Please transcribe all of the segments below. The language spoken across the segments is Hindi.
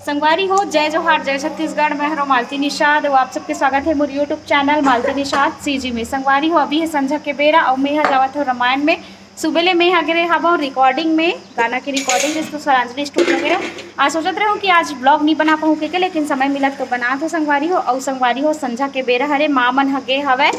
संगवारी हो, जय जोहार, जय छत्तीसगढ़। मैं हूँ मालती निषाद और आप सबके स्वागत है मेरे यूट्यूब चैनल मालती निषाद सीजी में। संगवारी हो, अभी है संझा के बेरा और मैं यहाँ जावत हो रामायण में। सुबह में यहाँ गिरे हवा रिकॉर्डिंग में, गाना की रिकॉर्डिंग जिसको स्वरांजलि स्टूडियो वगैरह। आज सोचत रहे हो कि आज ब्लॉग नहीं बना पाऊँ के, लेकिन समय मिला तो बना तो संगवारी हो। और संगवारी हो संझा के बेरा हरे माँ मन हगे हवे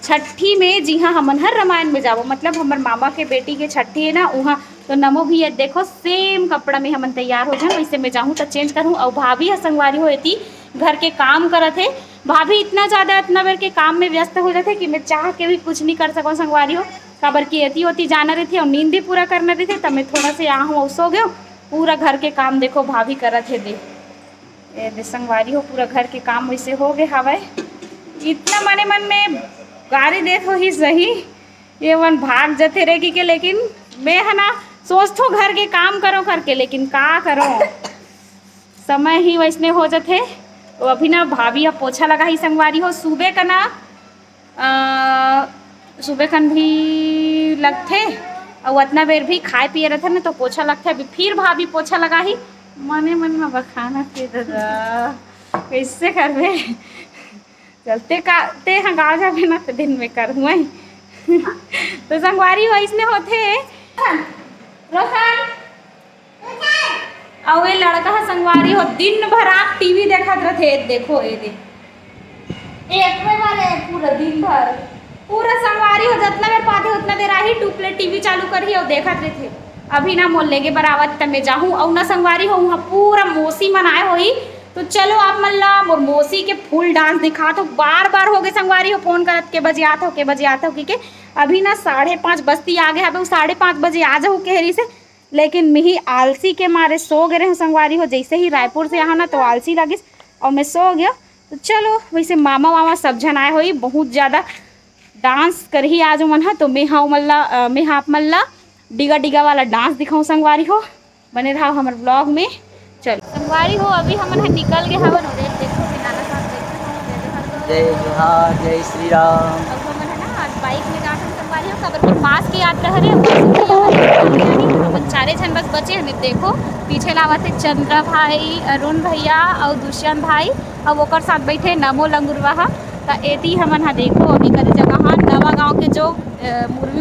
छठी में। जी हाँ, हमन हर रामायण में जावो, मतलब हमारे मामा के बेटी के छठी है ना वहाँ। तो नमो भी है, देखो सेम कपड़ा में हमन तैयार हो जाए, वैसे मैं जाऊँ तो चेंज करूँ। और भाभी है संगवारी हो एती घर के काम करत है। भाभी इतना ज़्यादा इतना बेर के काम में व्यस्त हो जाते कि मैं चाह के भी कुछ नहीं कर सकूँ संगवारी हो। काबर की एती होती जाना रही थी और नींद भी पूरा करना रही थी, तब मैं थोड़ा से यहाँ हूँ सो गया। पूरा घर के काम देखो भाभी करत है। दे संगवारी हो, पूरा घर के काम वैसे हो गए हवा। इतना मने मन में गाड़ी देत हो ही सही, ये मन भाग जाते रहेगी के, लेकिन मैं है ना सोचतो घर के काम करो करके, लेकिन का करो समय ही वैसने हो जाते। तो अभी ना भाभी अब पोछा लगा ही संगवारी हो। सुबह का ना सुबह कन भी लगते और उतना बेर भी खाए पिए रहते ना तो पोछा लगता है। अभी फिर भाभी पोछा लगा ही मने मन में बखाना के दादा कैसे करबे, चलते का ते हाँ गाँव जाबे ना तो दिन में कर हुआ तो संगवारी हो इसने होते रोशन और ये लड़का है संगवारी हो दिन भर आप टीवी देखत रहते। देखो ये दे एक बारे पूरा दिन भर पूरा संगवारी हो जितना देर पाते उतना देर आई 2 प्लेट टीवी चालू करी और देखत रहते। अभी ना मोल लेके बराबर तब मैं जाऊँ और ना संगवारी हो वहाँ पूरा मौसी मनाए होई। तो चलो आप मल्ला मोर मौसी के फुल डांस दिखा तो बार बार हो गए संगवारी हो फोन करत के बजे आता हो के बजे आता हो कि अभी ना 5:30 बजती आ गए। अब 5:30 बजे आ जाऊँ केहरी से, लेकिन मैं ही आलसी के मारे सो गए रहे संगवारी हो। जैसे ही रायपुर से यहाँ ना तो आलसी लगी और मैं सो गया। तो चलो वैसे मामा वामा सब जन आए हुई, बहुत ज़्यादा डांस कर ही आज मन है। तो मैं हाँ मल्ला मैं हाँ मल्ला डिगा डिगा वाला डांस दिखाऊँ संगवारी हो। बने रहा हमारे ब्लॉग में। चलो संगवारी हो, अभी हम निकल गए हवन। देखो जय जोहार, जय श्री राम। अब हम है ना आज बाइक में जाकर संगवारी हो खबर के पास की यात्रा हरे चारे छन बस बचे हमें। देखो पीछे लावा थे चंद्रा भाई, अरुण भैया और दुष्यंत भाई और ओकर साथ बैठे नमो लंगुरवा। तो एती हमन हाँ देखो अभी करे जगह हाँ नवा गाँव के जो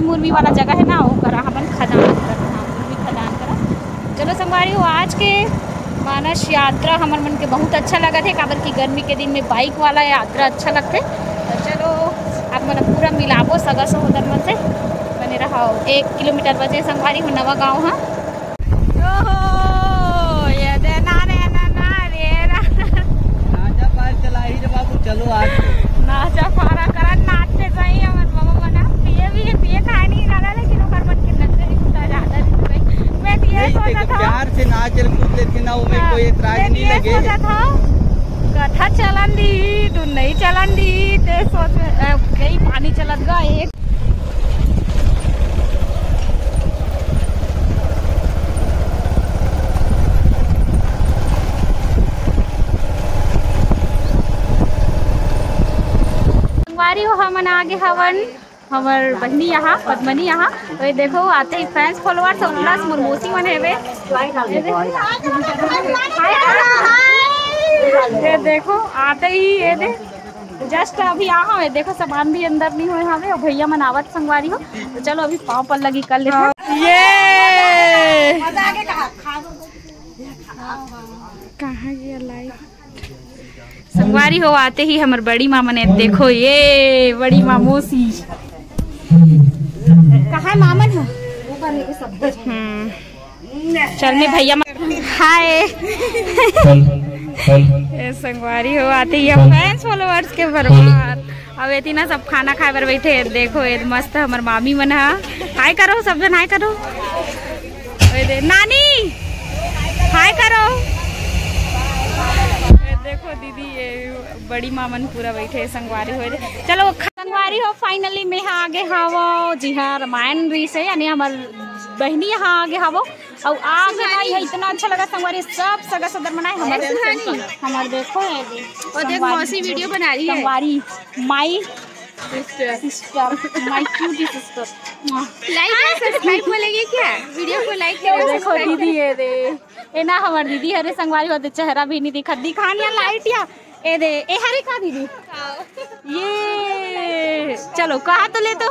मुर्मी वाला जगह है ना वो करा हमन खदान करा, मुर्मी खदान करा। चलो संगवारी हो, आज के मानस यात्रा हमारे मन के बहुत अच्छा लगा थे। काबर की गर्मी के दिन में बाइक वाला यात्रा अच्छा लगते। तो चलो आप मन पूरा मिलाबो सगा सहोदर मन से बने रहा। 1 किलोमीटर बचे संगवारी हो नवा गाँव। हाँ ये देना रे नाचा पार चला ही रे बाबू, चलो आज नाचा पारा करा नाचते सही हमर बाबा बना पिए भी पिए खाए नहीं रहा, लेकिन ओकर मन के नचते नहीं कुछ ज्यादा नहीं। मैं ये सोचा था प्यार से नाच रहे कूद लेते ना, वो में कोई एतराज नहीं लगे। सोचा था कथा चलन दी तू नहीं चलन दी ते सोच कई पानी चलत गा एक संगवारी हो। हमन आगे हवन हमार बहनी यहाँ पद्मनी यहाँ। तो ये देखो आते ही फैंस फॉलोअर्स और प्लस मुर्मूसी मन है। ये देखो आते ही ये दे जस्ट अभी यहाँ है, देखो सामान भी अंदर नहीं हुए हमें और भैया मनावत संगवारी हो। तो चलो अभी पाँव पर लगी कर लेते। ये कहाँ गया लाइव संगवारी हो। आते ही हमार बड़ी मामा ने देखो ये बड़ी मामोसी कहाँ है मामन है चल में भैया हाय संगवारी हो। आते ही हम फैंस फॉलोअर्स के बर्बाद अब एती ना सब खाना खाए बर बैठे। देखो ये मस्त हमार मामी मन है। हाय करो सब जन, हाय करो नानी, हाय करो। देखो दीदी ये बड़ी मामन पूरा बैठे संगवारी हो। चलो संगवारी हो फाइनली मैं यहाँ आगे हवो। जी हाँ रामायण री से यानी हमार बहनी यहाँ आगे हवो और आगे ना यह इतना अच्छा लगा संगवारी सब सगा सदर मनाए हमारे देखो और देख मौसी वीडियो बना रही है संगवारी my sister my cutie sister. Like subscribe बोलेंगे क्या? वीडियो को लाइक करो। देखो दीदी ये दे ए ना हमार दीदी हरे संगवारी होते चेहरा भी नहीं दिखा दिखानिया लाइट या ए दे ए हरे का दीदी ये चलो कहा तो ले तो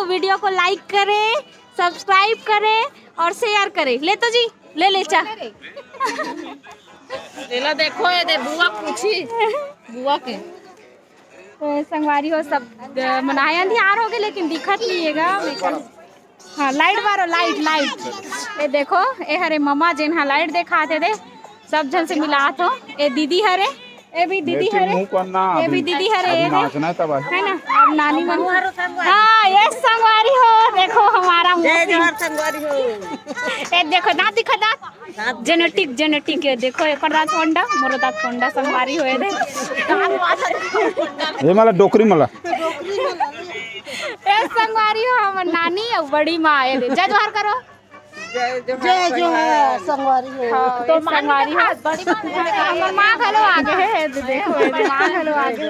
वीडियो को लाइक करे, सब्सक्राइब करे और शेयर करे। ले तो जी ले चा लेला देखो ये दे बुआ पूछी बुआ के तो संगवारी हो सब मनाया अंधियार हो गए लेकिन दिखत नहीं है। हाँ लाइट बारो लाइट ये देखो ए हरे मम्मा जिन हाँ लाइट देखा थे दे सब जन से मिला तो ए दीदी हरे ए भी दीदी हरे ए भी दीदी हरे है ना अब नानी मन। हाँ ये संगवारी हो देखो हमारा संगवारी हो ए देखो दांत दिखा दांत जेनेटिक ये देखो एक दांत फोंडा मोरो दांत फोंडा संगवारी हो दे ये मला डोकरी मला ए संगवारी हो हम नानी और बड़ी माँ ये दे जय जोहार करो जय जोहार संगवारी हो तो संगवारी हो बड़ी हमर माँ घलो आगे है देखो ये माँ घलो आगे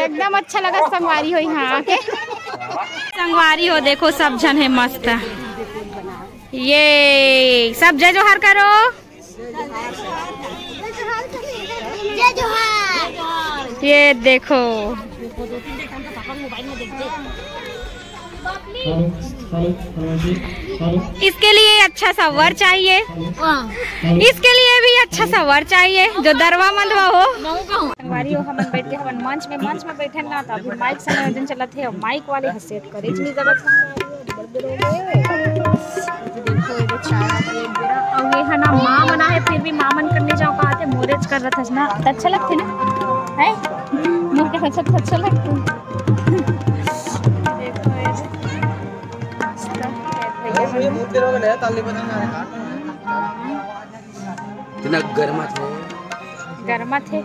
एकदम अच्छा लगा संगवारी हो यहाँ आके। संगवारी हो देखो सब जन है मस्त ये सब जय जोहार करो जय जोहार। ये देखो इसके लिए अच्छा सा वर चाहिए, इसके लिए भी अच्छा सा वर चाहिए जो दरवा मंदवा हो। संगवारी हो हम बैठ के हम मंच में बैठे ना था अभी माइक से आयोजन चला थे और माइक वाले हसेट करे इतनी जगह और ये है ना माँ मना है फिर भी माँ मन करने जाओ कहा थे मोरेज कर रहा था ना अच्छा लगते ना है मोर के अच्छा लगते इतना गर्मा थे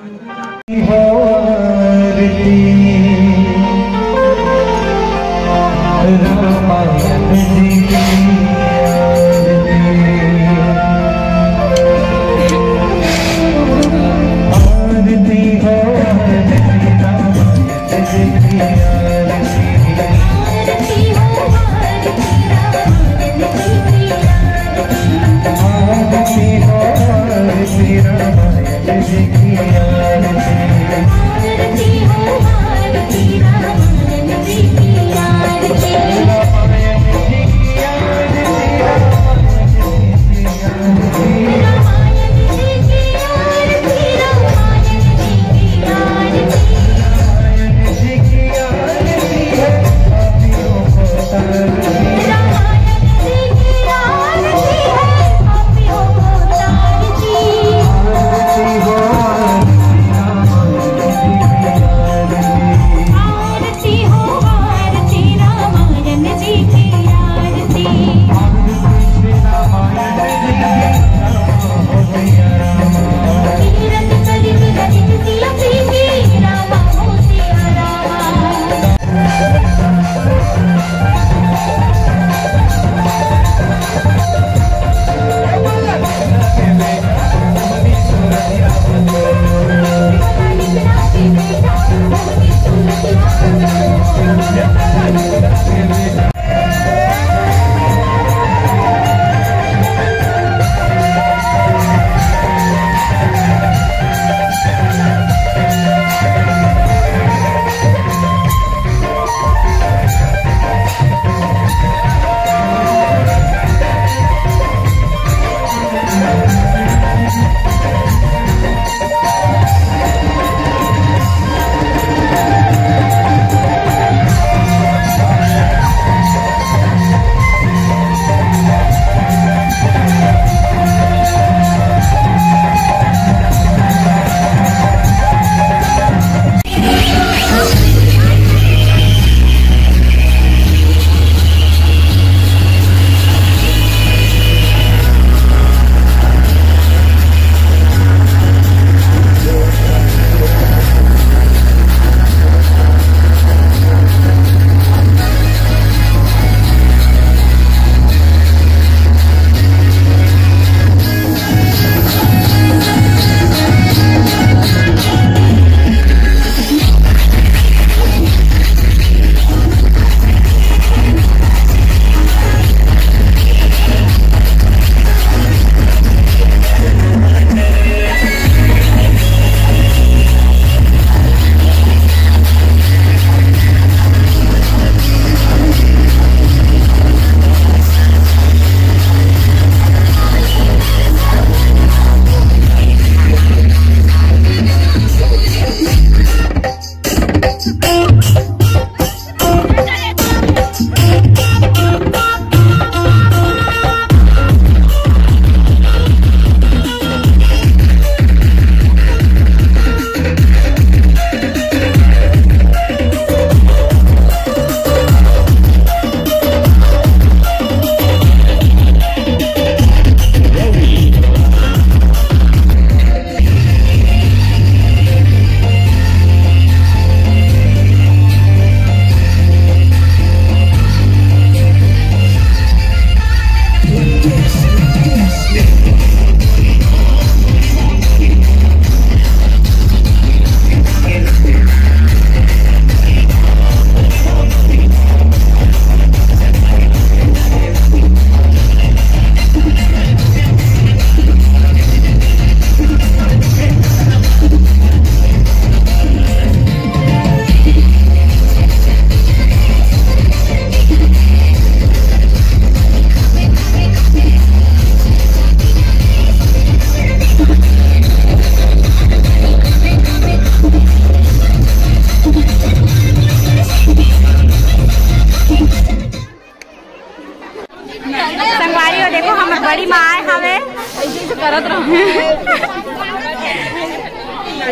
करत रहो।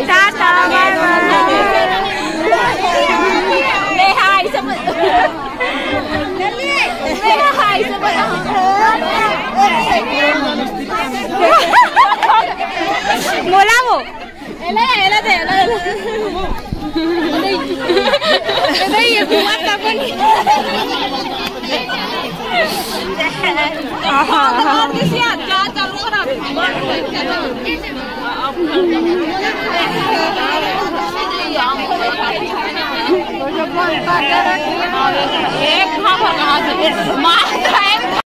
Tata bye bye. हाय सब हाय सब बोला वो एला एला दे एला नहीं ये बुआ का बनी हां किसी हाथ का चलो खराब एक खा खा